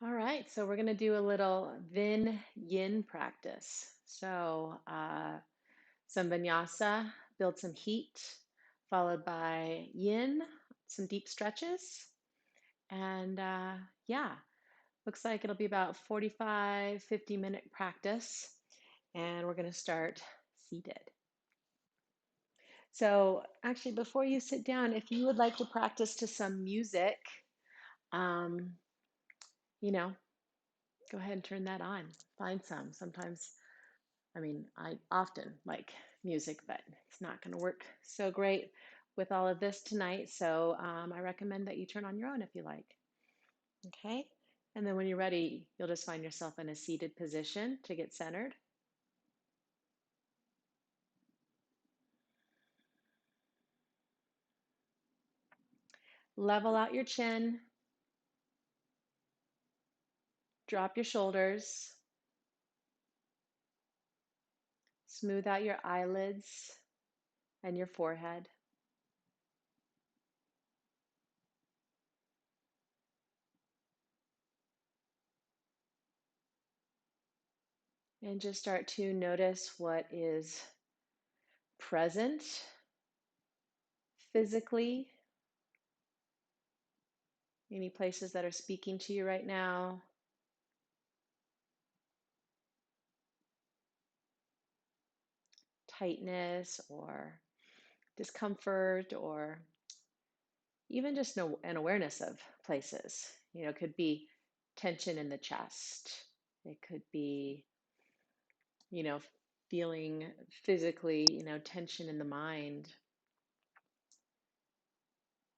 All right, so we're going to do a little Vin Yin practice. Some vinyasa, build some heat, followed by Yin, some deep stretches. And yeah, looks like it'll be about 45, 50-minute practice. And we're going to start seated. So, actually, before you sit down, if you would like to practice to some music, um, you know, go ahead and turn that on. Find some. Sometimes I often like music, but it's not going to work so great with all of this tonight. So I recommend that you turn on your own if you like. Okay. And then when you're ready, you'll just find yourself in a seated position to get centered. Level out your chin, drop your shoulders, smooth out your eyelids and your forehead. And just start to notice what is present physically, any places that are speaking to you right now. Tightness or discomfort, or even just an awareness of places. It could be tension in the chest. It could be, you know, feeling physically, tension in the mind.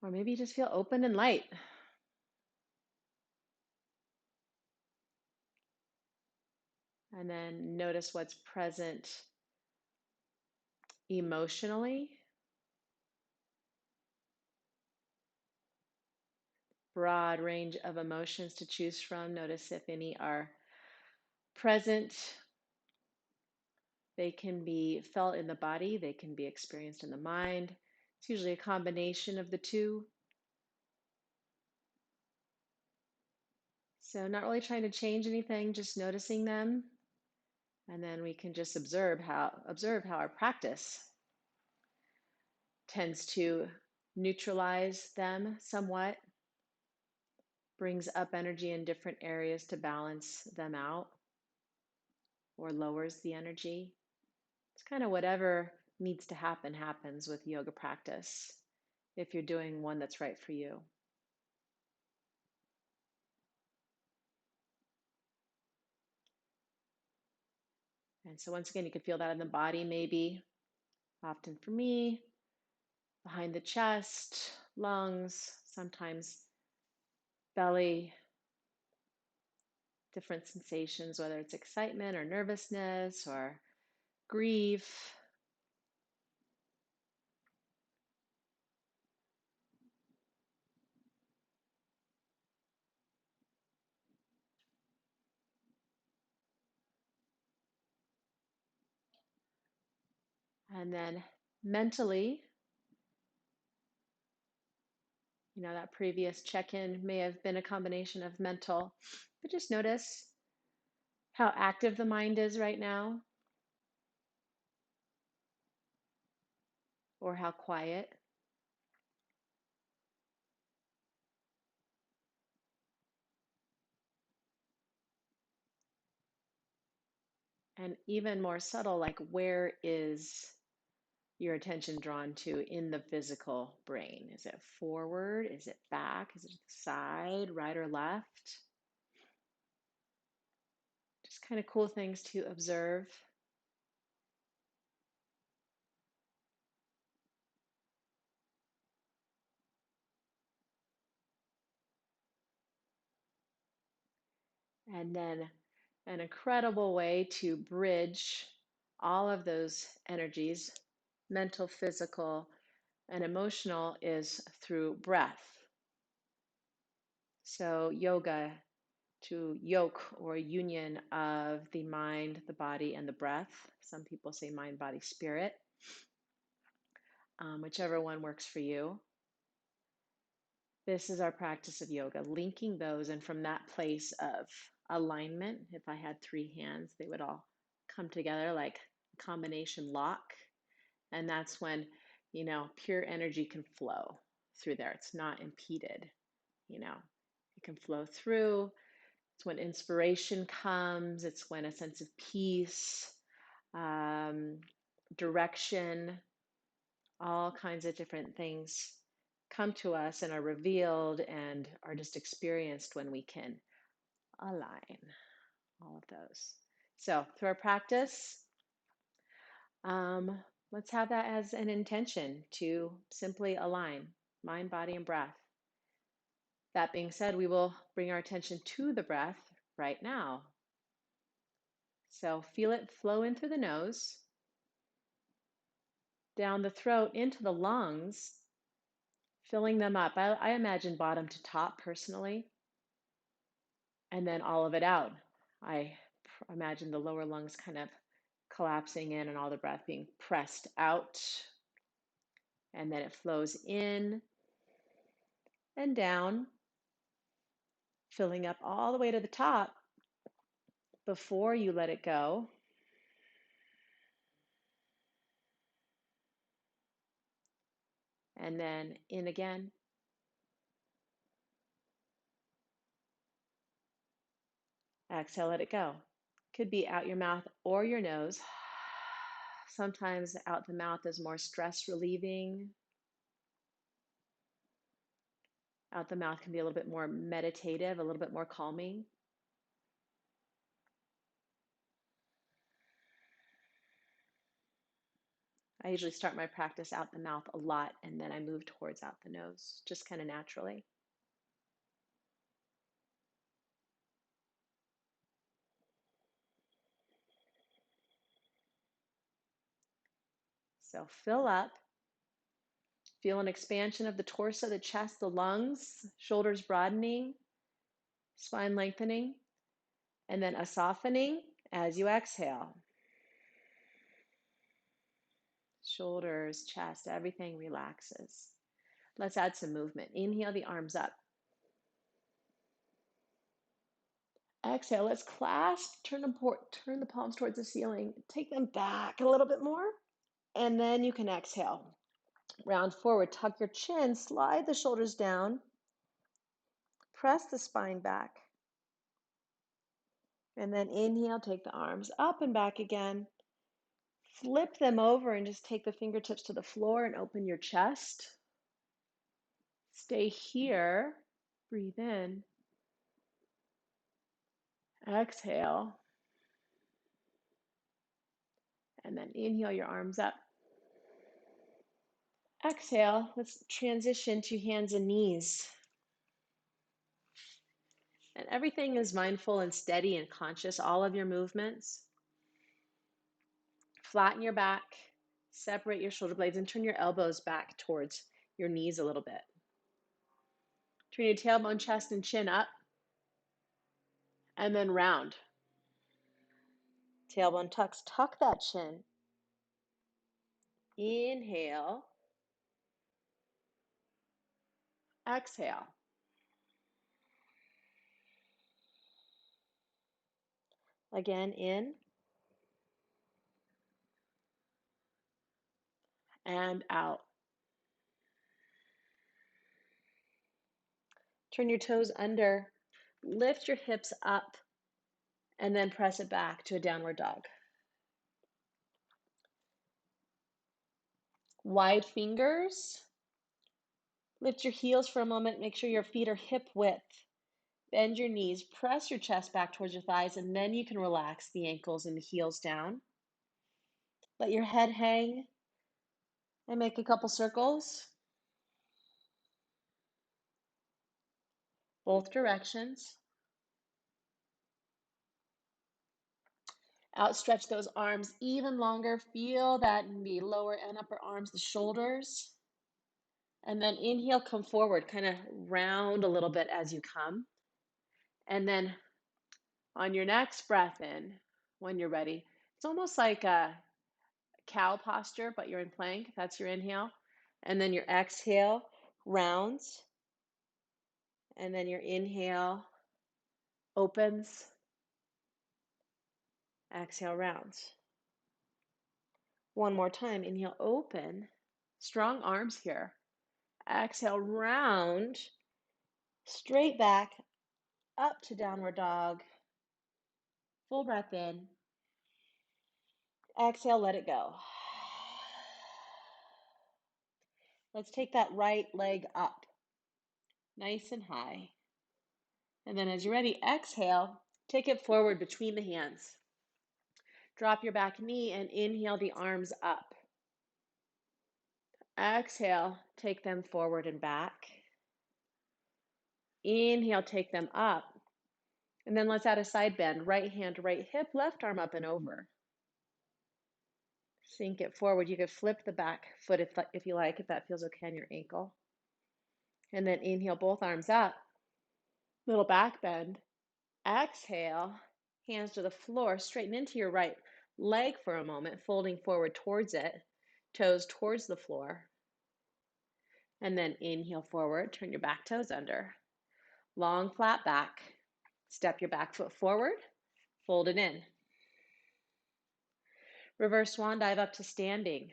Or maybe you just feel open and light. And then notice what's present emotionally. Broad range of emotions to choose from. Notice if any are present. They can be felt in the body, they can be experienced in the mind. It's usually a combination of the two. So, not really trying to change anything, just noticing them. And then we can just observe how our practice tends to neutralize them somewhat, brings up energy in different areas to balance them out, or lowers the energy. It's kind of whatever needs to happen happens with yoga practice if you're doing one that's right for you. And so once again, you can feel that in the body, maybe. Often for me, behind the chest, lungs, sometimes belly, different sensations, whether it's excitement or nervousness or grief. And then mentally, that previous check in may have been a combination of mental, but just notice how active the mind is right now or how quiet. And even more subtle, like where is your attention drawn to in the physical brain? Is it forward? Is it back? Is it to the side, right or left? Just kind of cool things to observe. And then an incredible way to bridge all of those energies, mental, physical, and emotional, is through breath. So, yoga to yoke or union of the mind, the body, and the breath. Some people say mind, body, spirit, whichever one works for you. This is our practice of yoga, linking those, and from that place of alignment, if I had three hands, they would all come together like a combination lock. And that's when, pure energy can flow through there. It's not impeded, it can flow through. It's when inspiration comes, it's when a sense of peace, direction, all kinds of different things come to us and are revealed and are just experienced when we can align all of those. So, through our practice, let's have that as an intention to simply align mind, body, and breath. That being said, we will bring our attention to the breath right now. So, feel it flow in through the nose, down the throat, into the lungs, filling them up. I imagine bottom to top personally, and then all of it out. I imagine the lower lungs kind of collapsing in and all the breath being pressed out. And then it flows in and down, filling up all the way to the top before you let it go. And then in again. Exhale, let it go. Could be out your mouth or your nose. Sometimes out the mouth is more stress relieving. Out the mouth can be a little bit more meditative, a little bit more calming. I usually start my practice out the mouth a lot, and then I move towards out the nose, just kind of naturally. So fill up. Feel an expansion of the torso, the chest, the lungs, shoulders broadening, spine lengthening, and then a softening as you exhale. Shoulders, chest, everything relaxes. Let's add some movement. Inhale the arms up. Exhale, let's clasp, turn the palms towards the ceiling. Take them back a little bit more. And then you can exhale. Round forward, tuck your chin, slide the shoulders down, press the spine back. And then inhale, take the arms up and back again. Flip them over and just take the fingertips to the floor and open your chest. Stay here. Breathe in. Exhale. And then inhale your arms up. Exhale. Let's transition to hands and knees. And everything is mindful and steady and conscious, all of your movements. Flatten your back, separate your shoulder blades, and turn your elbows back towards your knees a little bit. Turn your tailbone, chest, and chin up, and then round. Tailbone tucks, tuck that chin. Inhale. Exhale. Again, in and out. Turn your toes under, lift your hips up, and then press it back to a downward dog. Wide fingers. Lift your heels for a moment. Make sure your feet are hip width. Bend your knees, press your chest back towards your thighs, and then you can relax the ankles and the heels down. Let your head hang and make a couple circles. Both directions. Outstretch those arms even longer. Feel that in the lower and upper arms, the shoulders. And then inhale, come forward, kind of round a little bit as you come. And then on your next breath in, when you're ready, it's almost like a cow posture, but you're in plank. That's your inhale. And then your exhale rounds. And then your inhale opens, exhale rounds. One more time, inhale, open, strong arms here. Exhale, round, straight back, up to downward dog. Full breath in. Exhale, let it go. Let's take that right leg up, nice and high. And then as you're ready, exhale, take it forward between the hands. Drop your back knee and inhale the arms up. Exhale, take them forward and back. Inhale, take them up. And then let's add a side bend. Right hand, right hip, left arm up and over. Sink it forward. You could flip the back foot if you like, if that feels okay on your ankle. And then inhale, both arms up. Little back bend. Exhale, hands to the floor, straighten into your right leg for a moment, folding forward towards it, toes towards the floor. And then inhale forward, turn your back toes under. Long flat back. Step your back foot forward, fold it in. Reverse swan dive up to standing.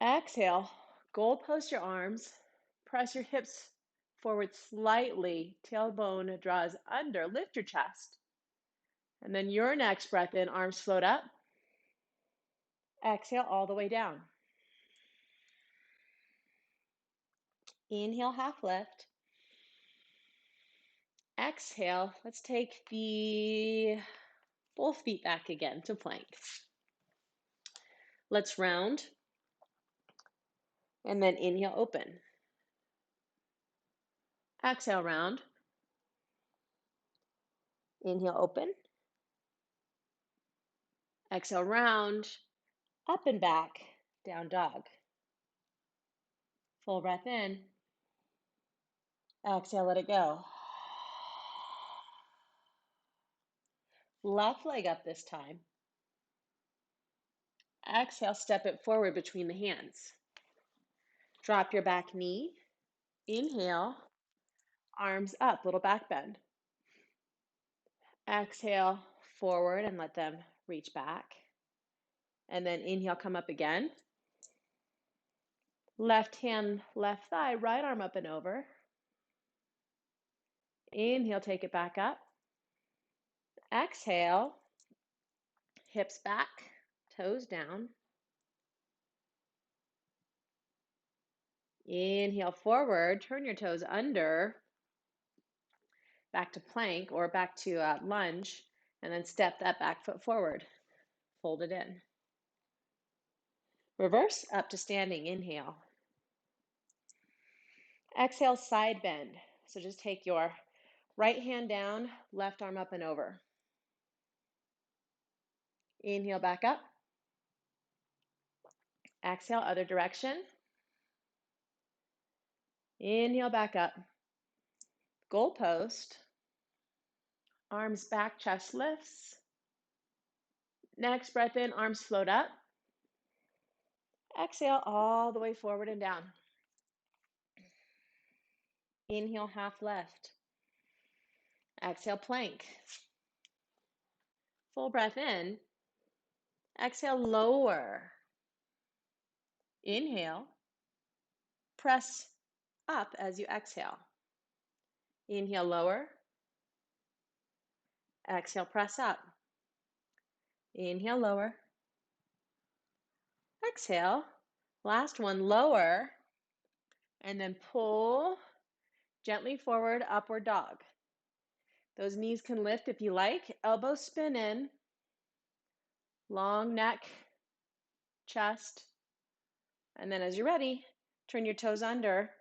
Exhale, goal post your arms, press your hips forward slightly, tailbone draws under, lift your chest. And then your next breath in, arms float up. Exhale all the way down. Inhale, half lift. Exhale, let's take the both feet back again to plank. Let's round. And then inhale, open. Exhale, round. Inhale, open. Exhale, round. Up and back, down dog. Full breath in. Exhale, let it go. Left leg up this time. Exhale, step it forward between the hands. Drop your back knee. Inhale, arms up, little back bend. Exhale, forward and let them reach back. And then inhale, come up again. Left hand, left thigh, right arm up and over. Inhale, take it back up. Exhale, hips back, toes down. Inhale forward, turn your toes under, back to plank or back to lunge, and then step that back foot forward. Fold it in. Reverse up to standing, inhale. Exhale, side bend. So just take your right hand down, left arm up and over. Inhale back up. Exhale, other direction. Inhale back up. Goal post. Arms back, chest lifts. Next breath in, arms float up. Exhale all the way forward and down. Inhale, half left. Exhale, plank. Full breath in. Exhale, lower. Inhale. Press up as you exhale. Inhale, lower. Exhale, press up. Inhale, lower. Exhale. Last one, lower. And then pull gently forward, upward dog. Those knees can lift if you like. Elbows spin in. Long neck, chest. And then as you're ready, turn your toes under.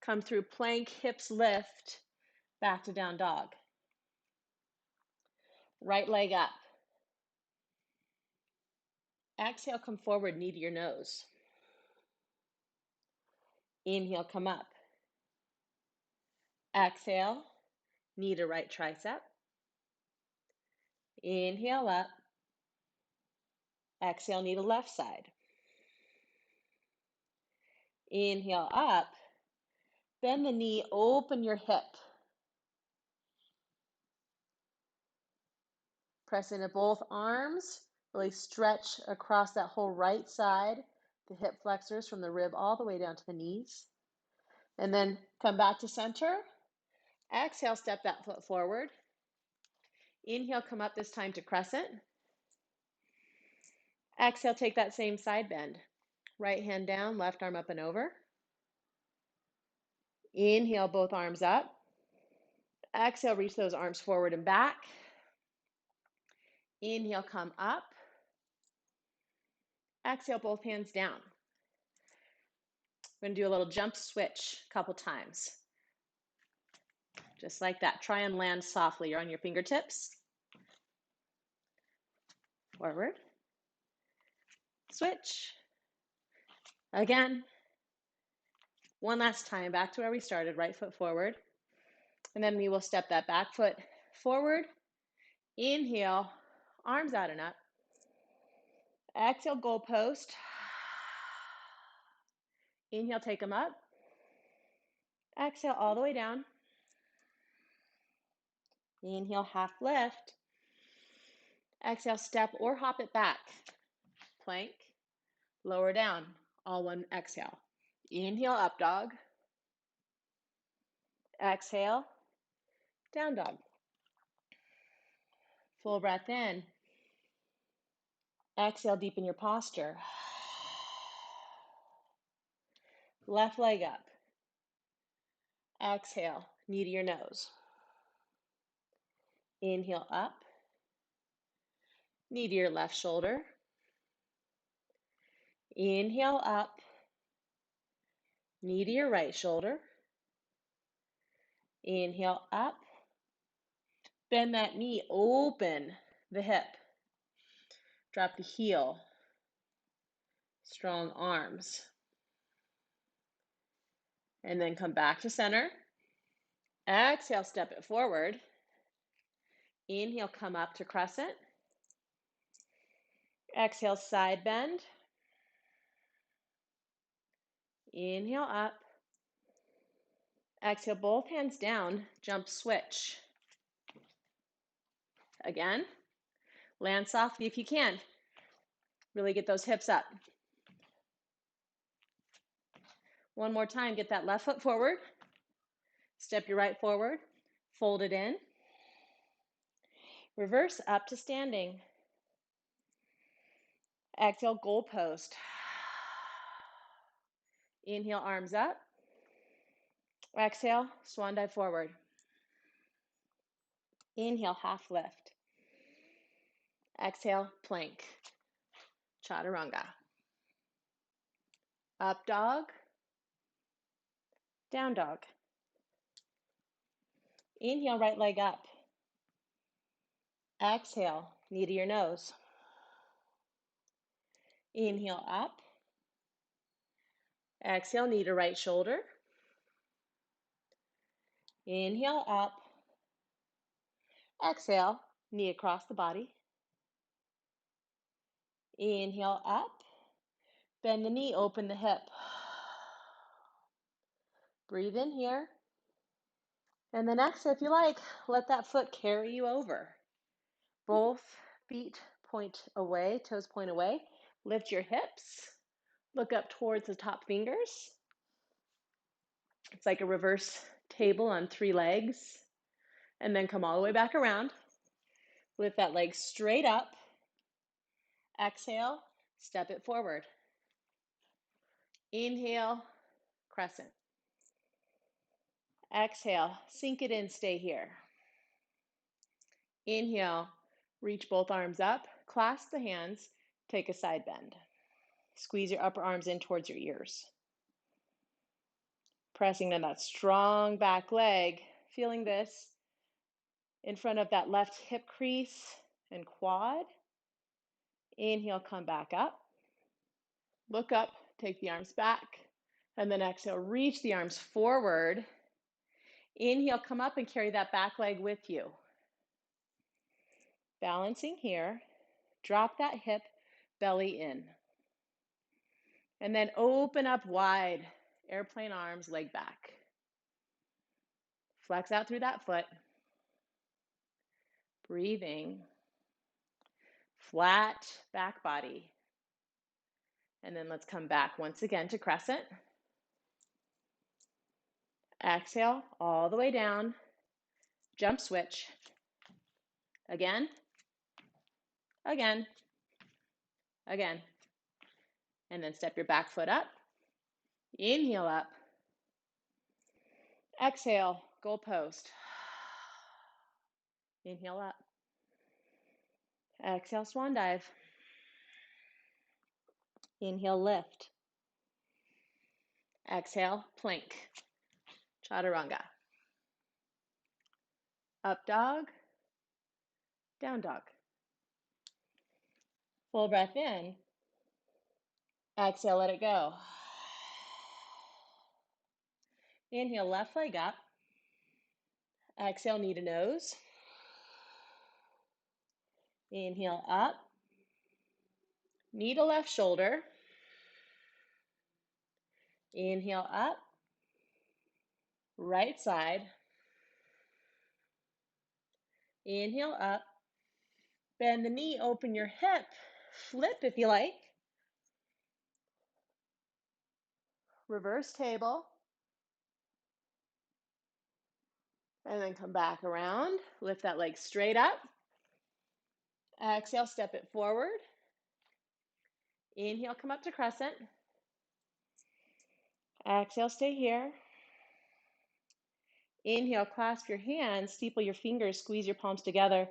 Come through plank, hips lift. Back to down dog. Right leg up. Exhale, come forward, knee to your nose. Inhale, come up. Exhale, knee to right tricep. Inhale up. Exhale, knee to left side. Inhale up. Bend the knee, open your hip. Press into both arms. Really stretch across that whole right side, the hip flexors from the rib all the way down to the knees. And then come back to center. Exhale, step that foot forward. Inhale, come up this time to crescent. Exhale, take that same side bend. Right hand down, left arm up and over. Inhale, both arms up. Exhale, reach those arms forward and back. Inhale, come up. Exhale, both hands down. We're going to do a little jump switch a couple times. Just like that. Try and land softly. You're on your fingertips. Forward. Switch. Again. One last time. Back to where we started. Right foot forward. And then we will step that back foot forward. Inhale. Arms out and up. Exhale, goal post. Inhale, take them up. Exhale, all the way down. Inhale, half lift. Exhale, step or hop it back. Plank, lower down, all one exhale. Inhale, up dog. Exhale, down dog. Full breath in. Exhale, deepen your posture. Left leg up. Exhale, knee to your nose. Inhale, up. Knee to your left shoulder. Inhale, up. Knee to your right shoulder. Inhale, up. Bend that knee, open the hip. Drop the heel. Strong arms. And then come back to center. Exhale, step it forward. Inhale, come up to crescent. Exhale, side bend. Inhale, up. Exhale, both hands down, jump switch. Again, land softly if you can. Really get those hips up. One more time, get that left foot forward. Step your right forward, fold it in. Reverse up to standing. Exhale, goal post. Inhale, arms up. Exhale, swan dive forward. Inhale, half lift. Exhale, plank. Chaturanga. Up dog. Down dog. Inhale, right leg up. Exhale, knee to your nose. Inhale, up. Exhale, knee to right shoulder. Inhale, up. Exhale, knee across the body. Inhale, up. Bend the knee, open the hip. Breathe in here. And then exhale, if you like, let that foot carry you over. Both feet point away, toes point away. Lift your hips. Look up towards the top fingers. It's like a reverse table on 3 legs. And then come all the way back around. Lift that leg straight up. Exhale, step it forward. Inhale, crescent. Exhale, sink it in, stay here. Inhale, reach both arms up, clasp the hands, take a side bend. Squeeze your upper arms in towards your ears. Pressing on that strong back leg, feeling this in front of that left hip crease and quad. Inhale, come back up. Look up, take the arms back, and then exhale, reach the arms forward. Inhale, come up and carry that back leg with you. Balancing here, drop that hip, belly in. And then open up wide, airplane arms, leg back. Flex out through that foot. Breathing. Flat back body. And then let's come back once again to crescent. Exhale all the way down. Jump switch. Again. Again. Again. And then step your back foot up. Inhale up. Exhale, goal post. Inhale up. Exhale, swan dive. Inhale, lift. Exhale, plank. Chaturanga. Up dog. Down dog. Full breath in. Exhale, let it go. Inhale, left leg up. Exhale, knee to nose. Inhale, up. Knee to left shoulder. Inhale, up. Right side. Inhale, up. Bend the knee, open your hip. Flip if you like. Reverse table. And then come back around. Lift that leg straight up. Exhale, step it forward. Inhale, come up to crescent. Exhale, stay here. Inhale, clasp your hands, steeple your fingers, squeeze your palms together.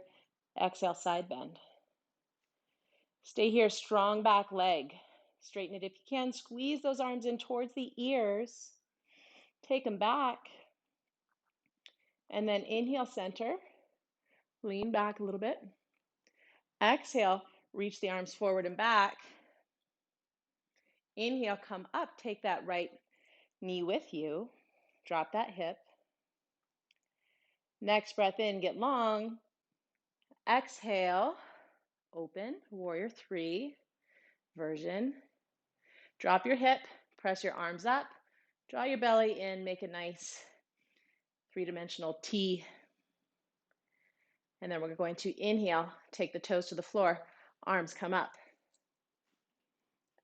Exhale, side bend. Stay here, strong back leg. Straighten it if you can. Squeeze those arms in towards the ears. Take them back. And then inhale, center. Lean back a little bit. Exhale, reach the arms forward and back. Inhale, come up. Take that right knee with you. Drop that hip. Next breath in, get long. Exhale, open, warrior three version. Drop your hip, press your arms up, draw your belly in, make a nice three-dimensional T. And then we're going to inhale, take the toes to the floor, arms come up.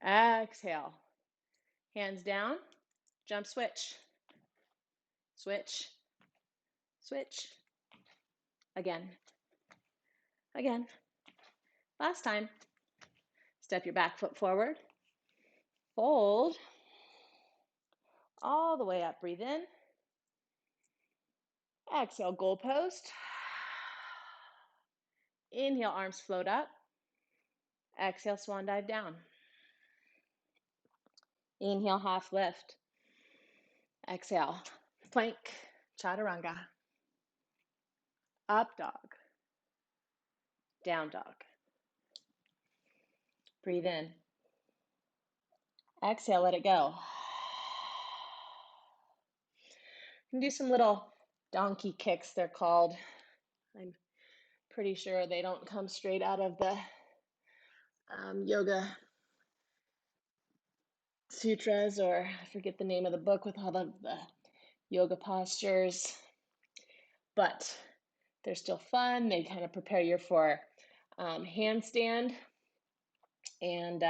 Exhale, hands down, jump switch. Switch, switch. Again, again. Last time. Step your back foot forward. Fold. All the way up, breathe in. Exhale, goal post. Inhale, arms float up. Exhale, swan dive down. Inhale, half lift. Exhale, plank, chaturanga. Up dog. Down dog. Breathe in. Exhale, let it go. You can do some little donkey kicks, they're called. I'm pretty sure they don't come straight out of the yoga sutras, or I forget the name of the book with all the yoga postures, but they're still fun. They kind of prepare you for handstand, and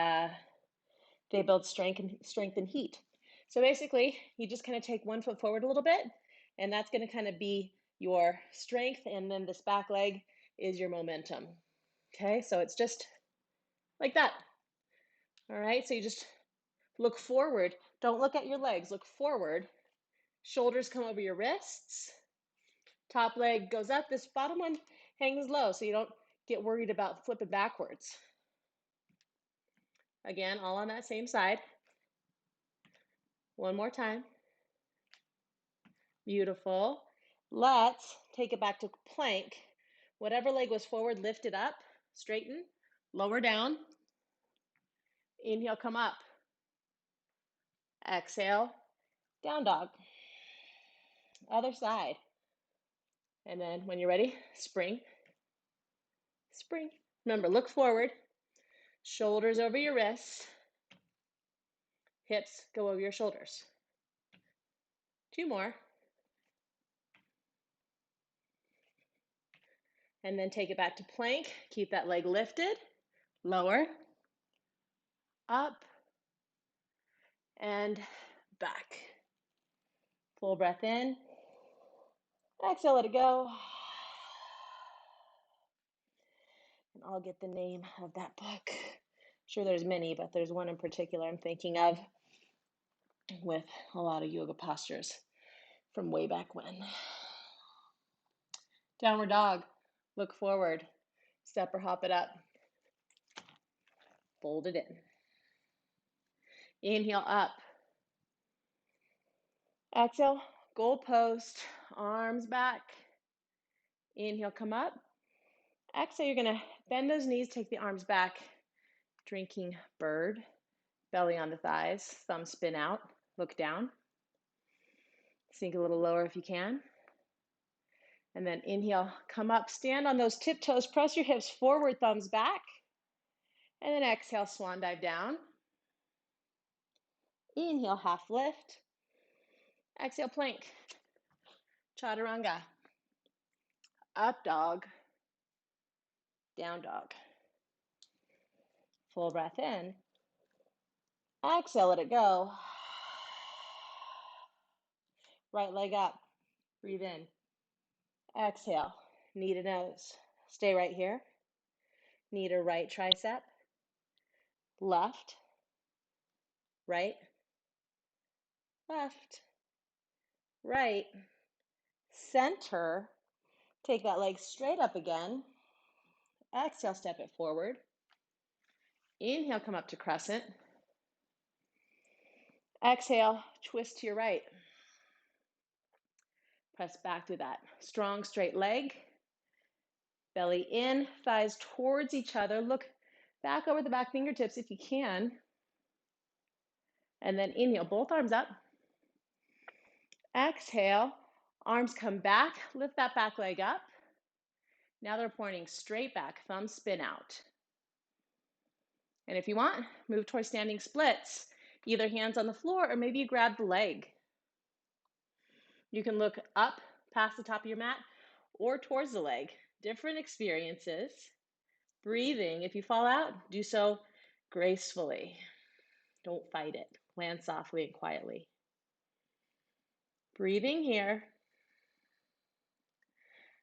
they build strength and heat. So basically, you just kind of take one foot forward a little bit, and that's going to kind of be your strength, and then this back leg is your momentum. Okay, so it's just like that. All right, so you just look forward. Don't look at your legs, look forward. Shoulders come over your wrists. Top leg goes up. This bottom one hangs low so you don't get worried about flipping backwards. Again, all on that same side. One more time. Beautiful. Let's take it back to plank. Whatever leg was forward, lift it up, straighten, lower down. Inhale, come up. Exhale, down dog. Other side. And then when you're ready, spring, spring. Remember, look forward, shoulders over your wrists, hips go over your shoulders. Two more. And then take it back to plank. Keep that leg lifted. Lower, up, and back. Full breath in. Exhale, let it go. And I'll get the name of that book. Sure, there's many, but there's one in particular I'm thinking of with a lot of yoga postures from way back when. Downward dog. Look forward. Step or hop it up. Fold it in. Inhale up. Exhale, goal post, arms back. Inhale, come up. Exhale, you're going to bend those knees, take the arms back. Drinking bird, belly on the thighs, thumb spin out, look down. Sink a little lower if you can. And then inhale, come up, stand on those tiptoes, press your hips forward, thumbs back. And then exhale, swan dive down. Inhale, half lift. Exhale, plank. Chaturanga. Up dog. Down dog. Full breath in. Exhale, let it go. Right leg up. Breathe in. Exhale. Knee to nose. Stay right here. Knee to right tricep. Left. Right. Left. Right. Center. Take that leg straight up again. Exhale, step it forward. Inhale, come up to crescent. Exhale, twist to your right. Press back through that strong straight leg. Belly in, thighs towards each other. Look back over the back fingertips if you can. And then inhale, both arms up. Exhale, arms come back. Lift that back leg up. Now they're pointing straight back, thumbs spin out. And if you want, move towards standing splits. Either hands on the floor or maybe you grab the leg. You can look up past the top of your mat or towards the leg. Different experiences. Breathing. If you fall out, do so gracefully. Don't fight it. Land softly and quietly. Breathing here.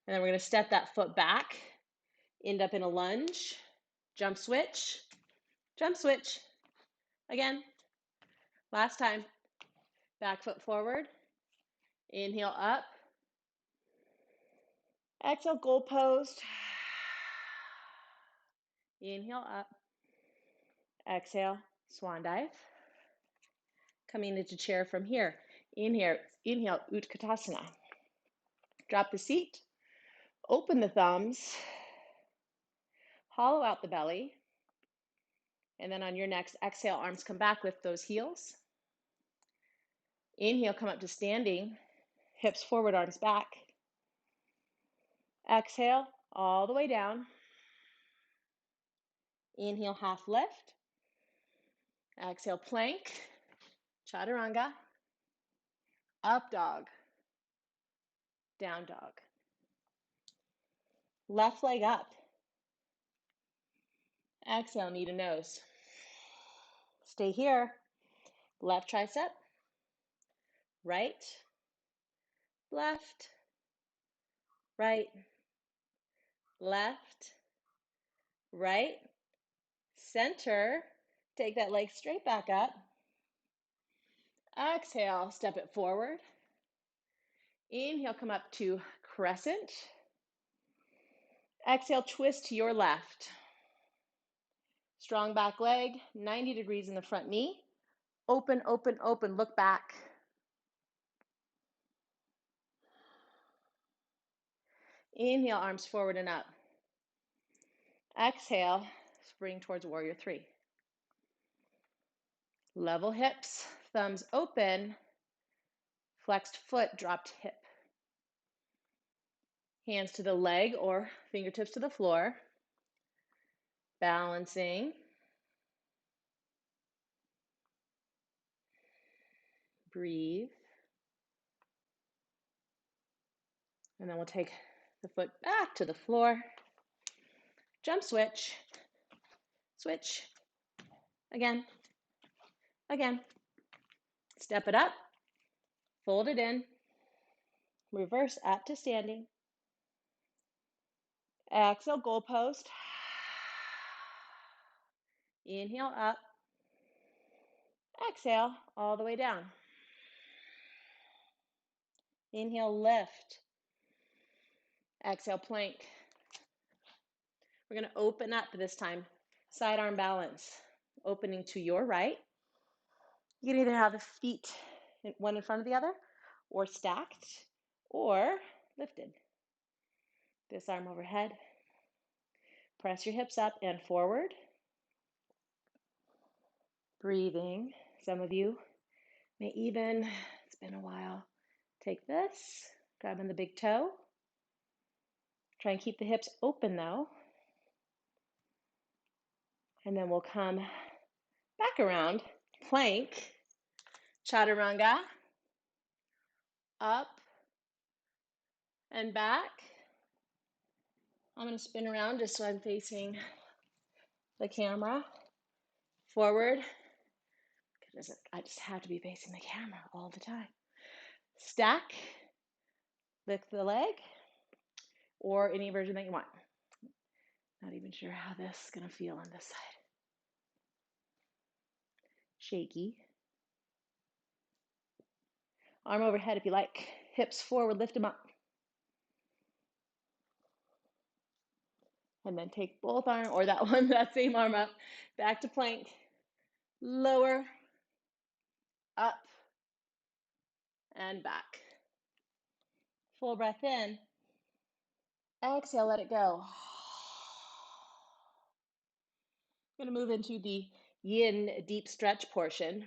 And then we're going to step that foot back. End up in a lunge. Jump switch. Jump switch. Again. Last time. Back foot forward. Inhale up. Exhale, goal post. Inhale up. Exhale, swan dive. Coming into chair from here. Inhale, Utkatasana. Drop the seat. Open the thumbs. Hollow out the belly. And then on your next exhale, arms come back, lift those heels. Inhale, come up to standing. Hips forward, arms back. Exhale, all the way down. Inhale, half lift. Exhale, plank. Chaturanga. Up dog. Down dog. Left leg up. Exhale, knee to nose. Stay here. Left tricep. Right. Left. Right. Left. Right. Center. Take that leg straight back up. Exhale, step it forward. Inhale, come up to crescent. Exhale, twist to your left. Strong back leg, 90 degrees in the front knee. Open, open, open, look back. Inhale, arms forward and up. Exhale, spring towards warrior three. Level hips, thumbs open, flexed foot, dropped hip. Hands to the leg or fingertips to the floor. Balancing. Breathe. And then we'll take the foot back to the floor. Jump switch. Switch. Again. Again. Step it up. Fold it in. Reverse up to standing. Exhale, goalpost. Inhale up. Exhale all the way down. Inhale, lift. Exhale, plank. We're going to open up this time. Side arm balance. Opening to your right. You can either have the feet one in front of the other, or stacked, or lifted. This arm overhead. Press your hips up and forward. Breathing. Some of you may even, it's been a while, take this, grab on the big toe. Try and keep the hips open though. And then we'll come back around, plank, chaturanga, up and back. I'm going to spin around just so I'm facing the camera. Forward. I just have to be facing the camera all the time. Stack, lift the leg, or any version that you want. Not even sure how this is going to feel on this side. Shaky. Arm overhead if you like. Hips forward, lift them up. And then take both arms, or that same arm up, back to plank. Lower, up, and back. Full breath in. Exhale, let it go. I'm going to move into the Yin deep stretch portion.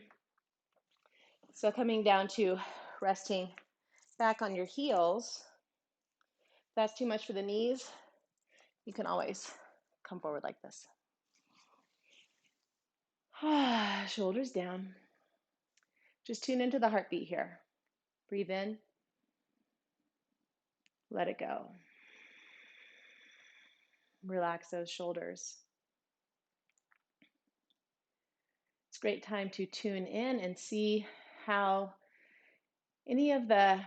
So coming down to resting back on your heels. If that's too much for the knees, you can always come forward like this. Shoulders down. Just tune into the heartbeat here. Breathe in. Let it go. Relax those shoulders. It's a great time to tune in and see how any of the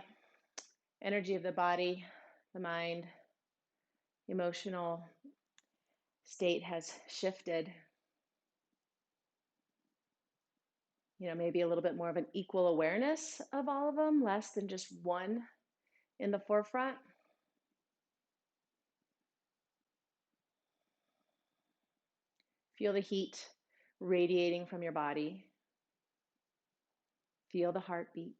energy of the body, the mind, emotional state has shifted. Maybe a little bit more of an equal awareness of all of them, less than just one in the forefront. Feel the heat radiating from your body. Feel the heartbeat.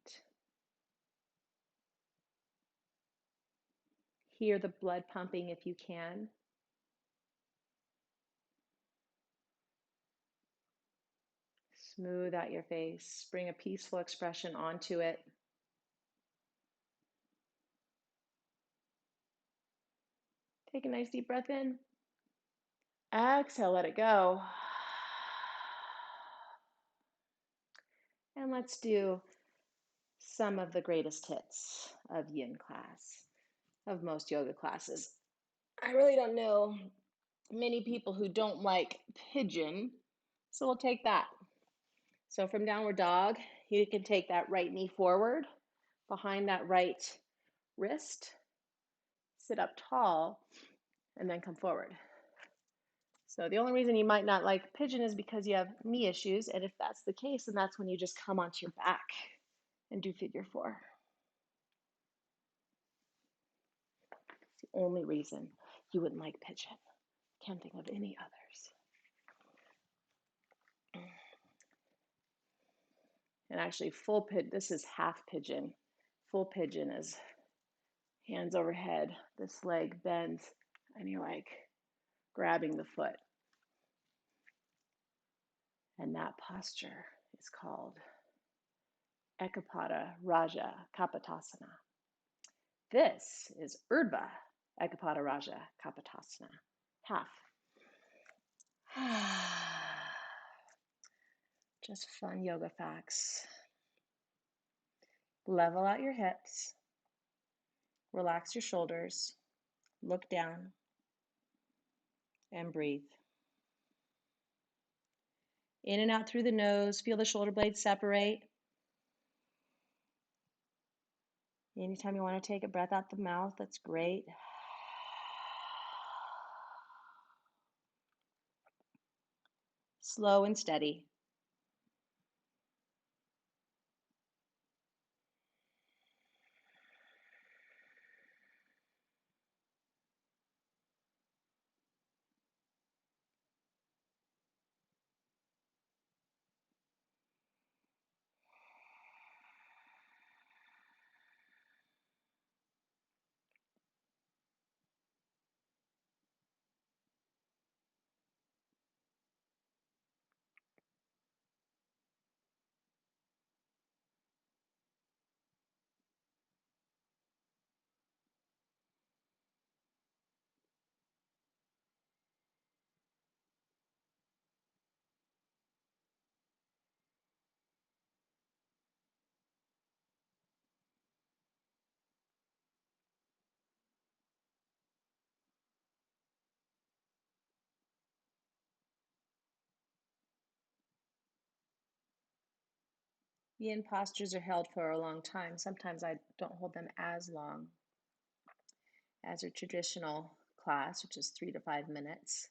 Hear the blood pumping if you can. Smooth out your face. Bring a peaceful expression onto it. Take a nice deep breath in. Exhale, let it go. And let's do some of the greatest hits of Yin class, of most yoga classes. I really don't know many people who don't like pigeon, so we'll take that. So from downward dog, you can take that right knee forward, behind that right wrist, sit up tall, and then come forward. So the only reason you might not like pigeon is because you have knee issues, and if that's the case, then that's when you just come onto your back and do figure four. It's the only reason you wouldn't like pigeon. Can't think of any others. And actually full pigeon, this is half pigeon. Full pigeon is hands overhead, this leg bends, and you're like grabbing the foot. And that posture is called Ekapada Raja Kapotasana. This is Urdhva Ekapada Raja Kapotasana. Half. Just fun yoga facts. Level out your hips. Relax your shoulders. Look down and breathe. In and out through the nose. Feel the shoulder blades separate. Anytime you want to take a breath out the mouth, that's great. Slow and steady. Yin postures are held for a long time. Sometimes I don't hold them as long as a traditional class, which is 3 to 5 minutes.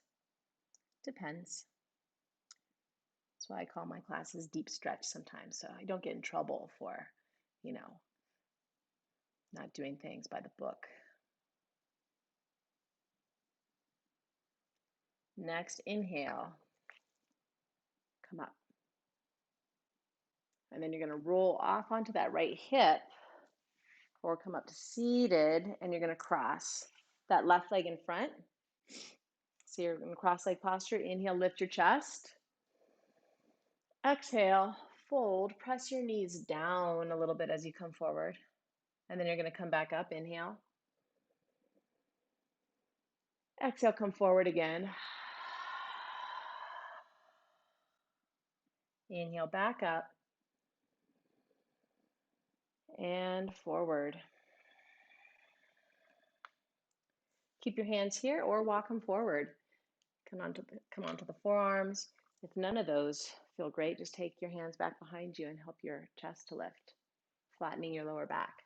Depends. That's why I call my classes deep stretch sometimes, so I don't get in trouble for, you know, not doing things by the book. Next, inhale, come up. And then you're going to roll off onto that right hip or come up to seated, and you're going to cross that left leg in front. So you're in cross leg posture. Inhale, lift your chest. Exhale, fold, press your knees down a little bit as you come forward. And then you're going to come back up. Inhale. Exhale, come forward again. Inhale, back up and forward. Keep your hands here or walk them forward. Come onto the forearms. If none of those feel great, just take your hands back behind you and help your chest to lift, flattening your lower back.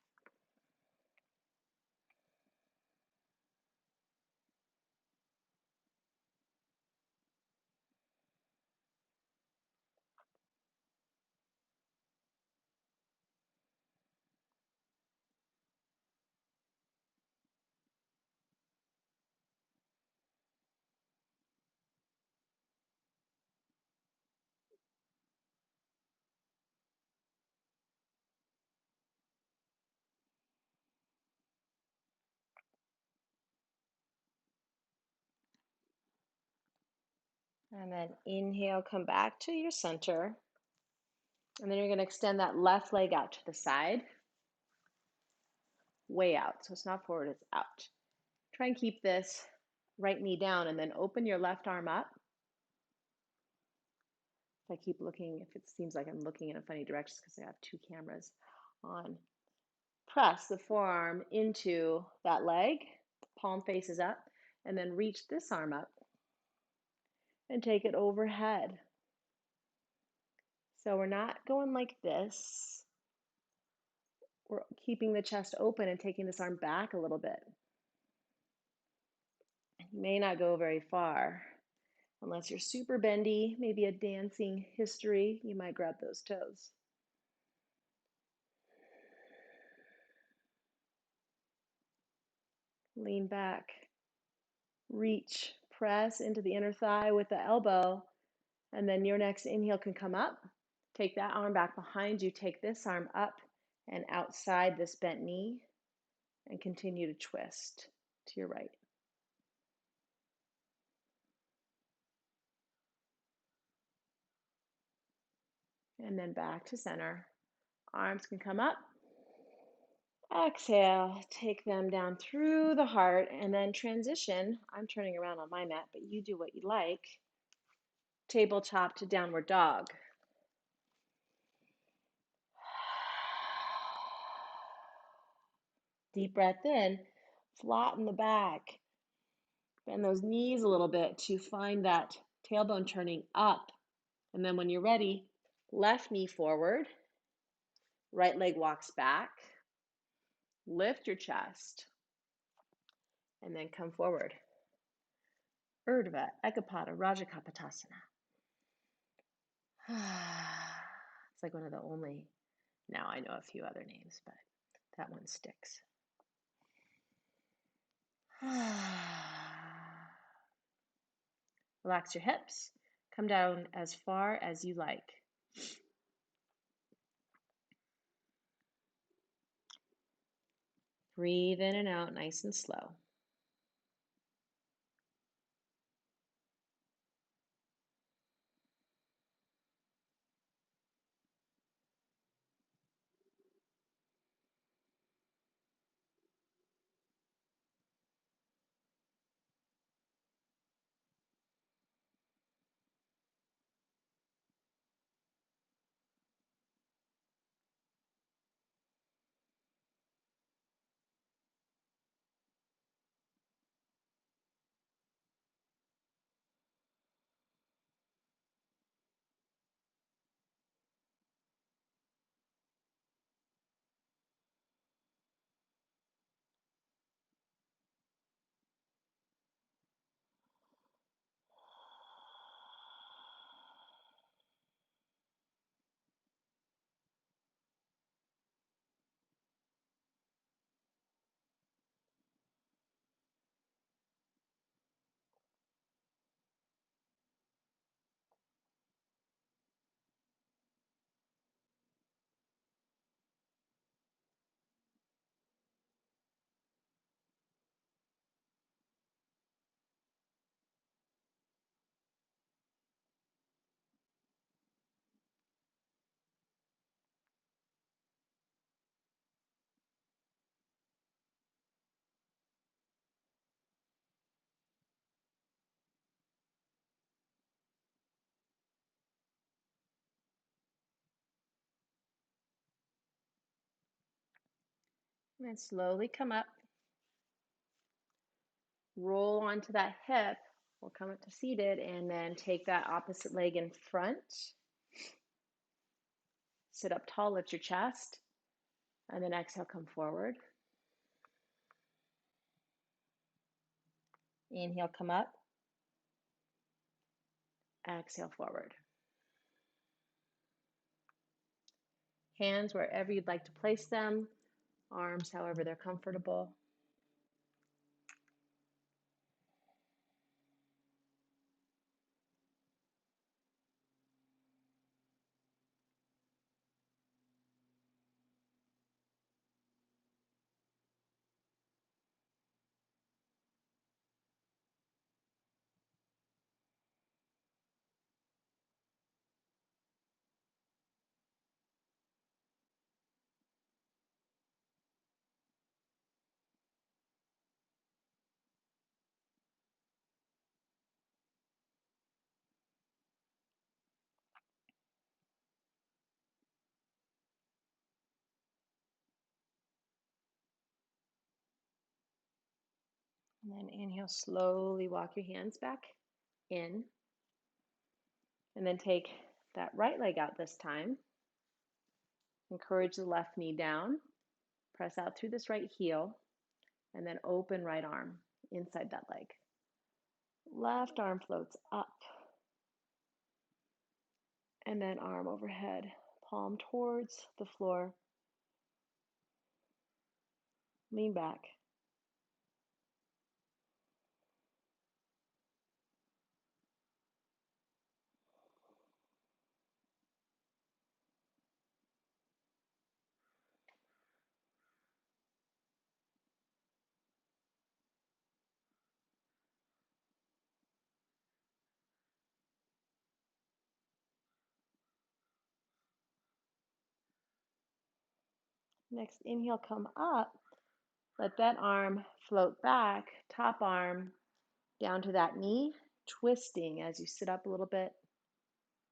And then inhale, come back to your center. And then you're going to extend that left leg out to the side, way out. So it's not forward, it's out. Try and keep this right knee down and then open your left arm up. If I keep looking, if it seems like I'm looking in a funny direction, it's because I have two cameras on. Press the forearm into that leg, palm faces up, and then reach this arm up and take it overhead. So we're not going like this. We're keeping the chest open and taking this arm back a little bit. You may not go very far unless you're super bendy, maybe a dancing history, you might grab those toes. Lean back, reach, press into the inner thigh with the elbow, and then your next inhale can come up. Take that arm back behind you, take this arm up and outside this bent knee, and continue to twist to your right. And then back to center. Arms can come up. Exhale, take them down through the heart and then transition. I'm turning around on my mat, but you do what you like. Tabletop to downward dog. Deep breath in, Flatten the back. Bend those knees a little bit to find that tailbone turning up. And then when you're ready, left knee forward, right leg walks back. Lift your chest. And then come forward. Urdhva, Ekapada, Rajakapatasana. It's like one of the only, now I know a few other names, but that one sticks. Relax your hips. Come down as far as you like. Breathe in and out nice and slow. And then slowly come up. Roll onto that hip. We'll come up to seated and then take that opposite leg in front. Sit up tall, lift your chest, and then exhale, come forward. Inhale, come up. Exhale, forward. Hands wherever you'd like to place them. Arms however they're comfortable. And then inhale, slowly walk your hands back in. And then take that right leg out this time. Encourage the left knee down. Press out through this right heel. And then open right arm inside that leg. Left arm floats up. And then arm overhead. Palm towards the floor. Lean back. Next, inhale, come up. Let that arm float back, top arm down to that knee, twisting as you sit up a little bit.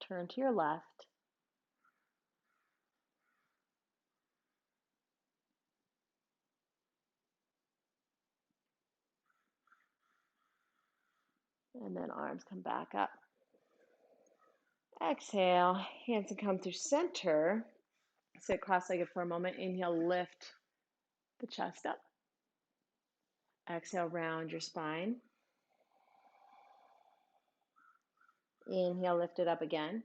Turn to your left. And then arms come back up. Exhale, hands can come through center. Sit cross-legged for a moment. Inhale, lift the chest up. Exhale, round your spine. Inhale, lift it up again.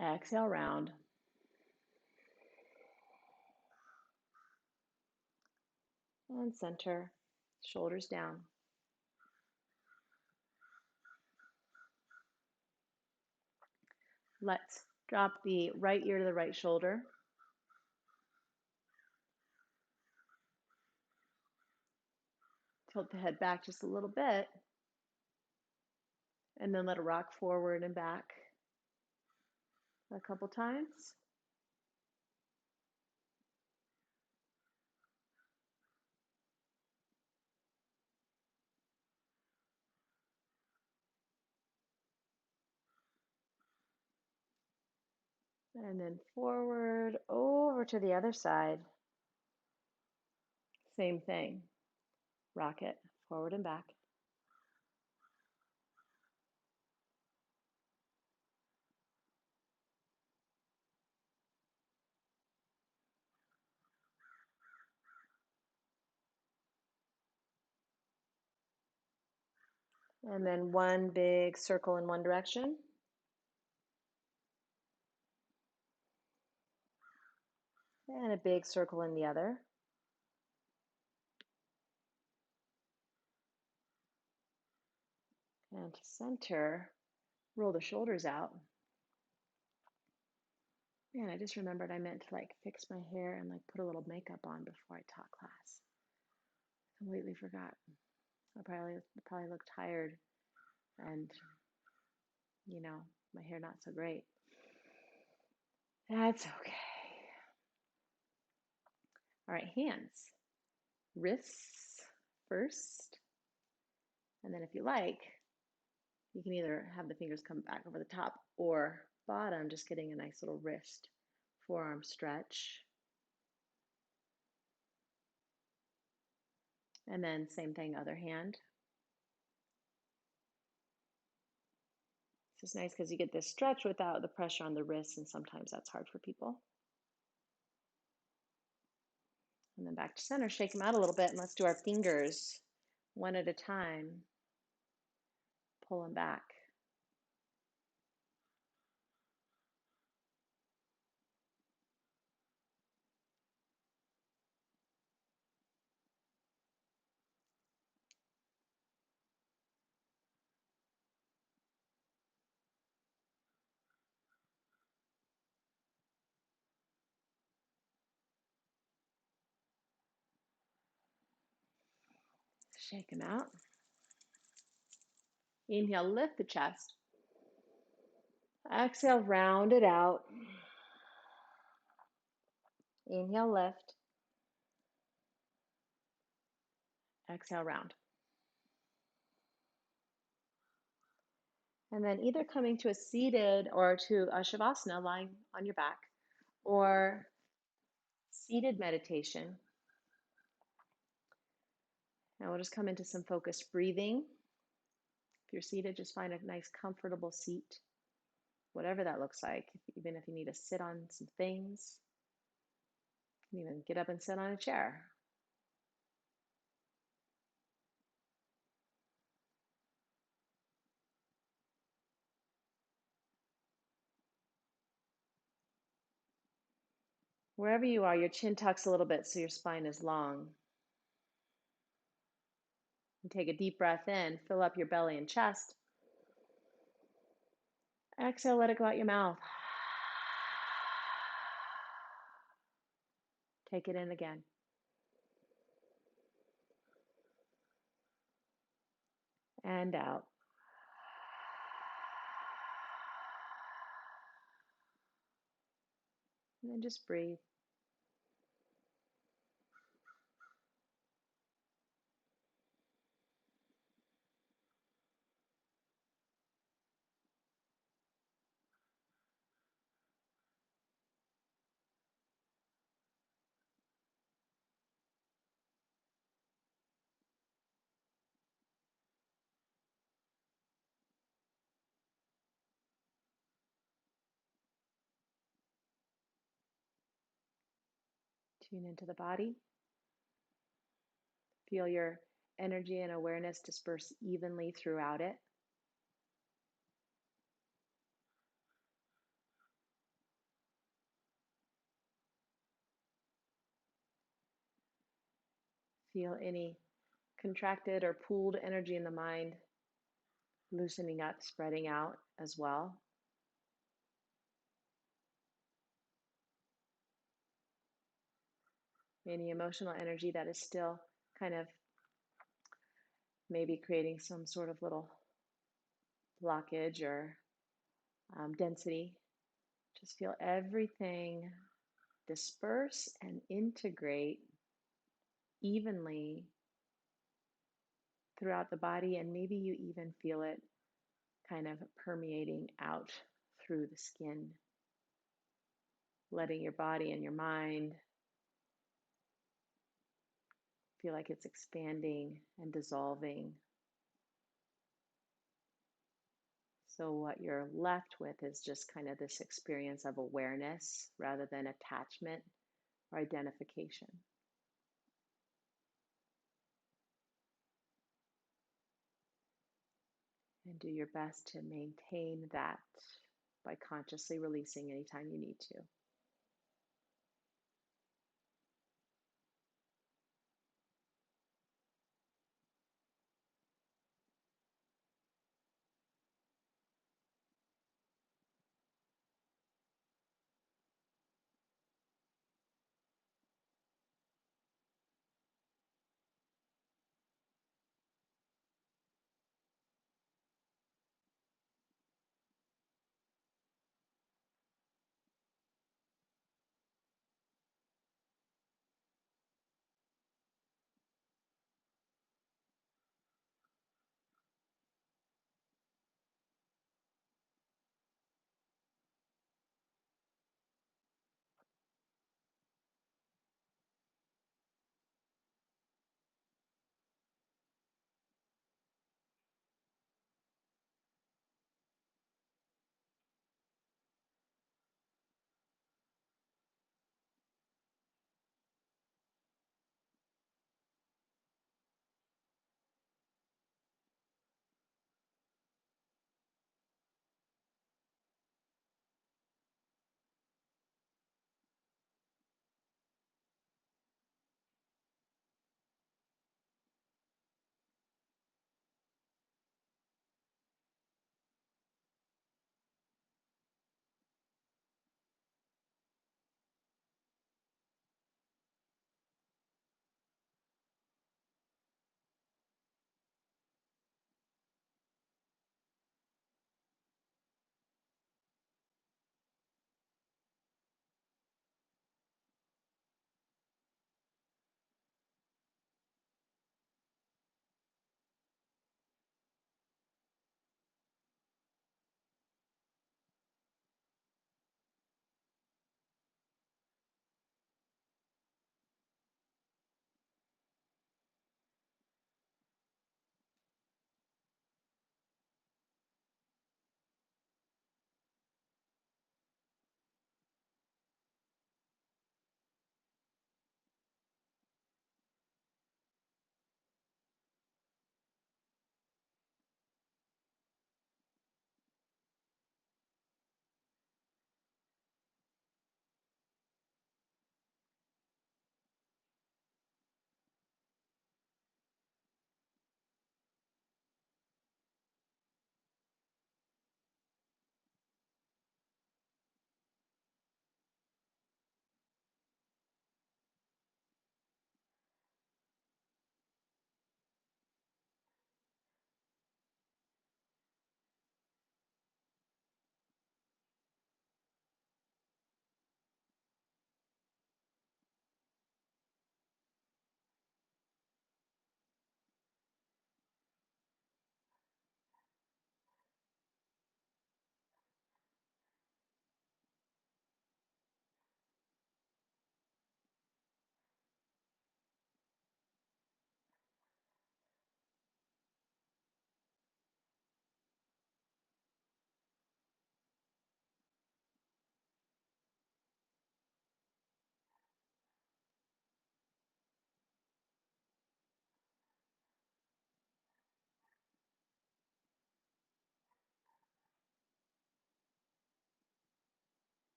Exhale, round. And center, shoulders down. Let's drop the right ear to the right shoulder. Tilt the head back just a little bit. And then let it rock forward and back a couple times. And then forward, over to the other side. Same thing. Rock it forward and back. And then one big circle in one direction. And a big circle in the other. And to center, roll the shoulders out. Man, I just remembered I meant to like fix my hair and like put a little makeup on before I taught class. Completely forgot. I probably look tired and, you know, my hair not so great. That's okay. All right, hands. Wrists first. And then if you like, you can either have the fingers come back over the top or bottom, just getting a nice little wrist, forearm stretch. And then same thing, other hand. This is nice because you get this stretch without the pressure on the wrists, and sometimes that's hard for people. And then back to center, shake them out a little bit, and let's do our fingers one at a time. Pull them back. Shake them out. Inhale, lift the chest. Exhale, round it out. Inhale, lift. Exhale, round. And then either coming to a seated or to a shavasana, lying on your back, or seated meditation. Now we'll just come into some focused breathing. If you're seated, just find a nice comfortable seat, whatever that looks like. Even if you need to sit on some things, you can even get up and sit on a chair. Wherever you are, your chin tucks a little bit so your spine is long. And take a deep breath in, fill up your belly and chest. Exhale, let it go out your mouth. Take it in again. And out. And then just breathe. Tune into the body. Feel your energy and awareness disperse evenly throughout it. Feel any contracted or pooled energy in the mind loosening up, spreading out as well. Any emotional energy that is still kind of maybe creating some sort of little blockage or density. Just feel everything disperse and integrate evenly throughout the body, and maybe you even feel it kind of permeating out through the skin, letting your body and your mind feel like it's expanding and dissolving. So, what you're left with is just kind of this experience of awareness rather than attachment or identification. And do your best to maintain that by consciously releasing anytime you need to.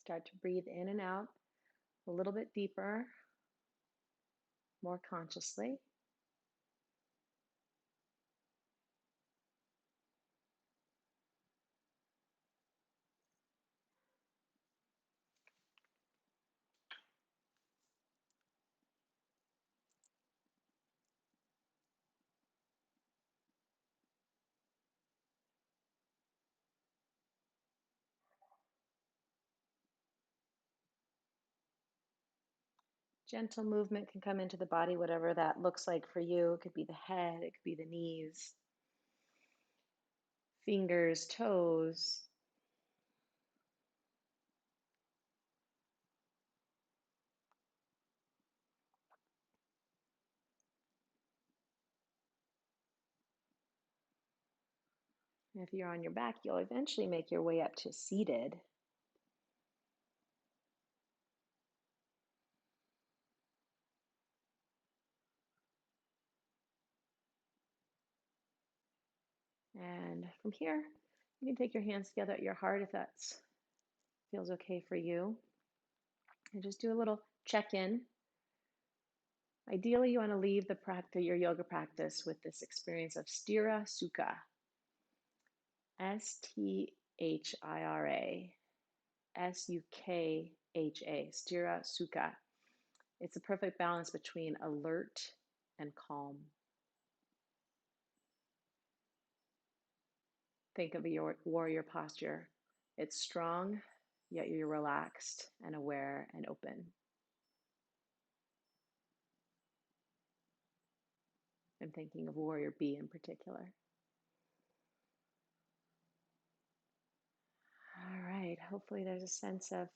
Start to breathe in and out a little bit deeper, more consciously. Gentle movement can come into the body, whatever that looks like for you. It could be the head, it could be the knees, fingers, toes. And if you're on your back, you'll eventually make your way up to seated. And from here, you can take your hands together at your heart if that feels okay for you. And just do a little check-in. Ideally, you want to leave your yoga practice with this experience of Sthira Sukha. Sthira Sukha. Sthira Sukha. It's a perfect balance between alert and calm. Think of your warrior posture. It's strong, yet you're relaxed and aware and open. I'm thinking of warrior B in particular. All right, hopefully there's a sense of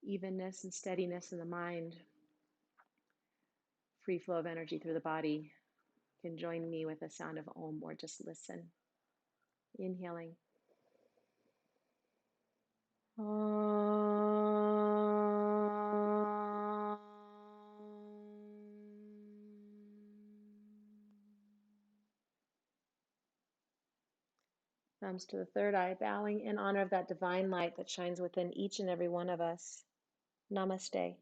evenness and steadiness in the mind, free flow of energy through the body. You can join me with a sound of Om or just listen. Inhaling. Thumbs to the third eye, bowing in honor of that divine light that shines within each and every one of us. Namaste.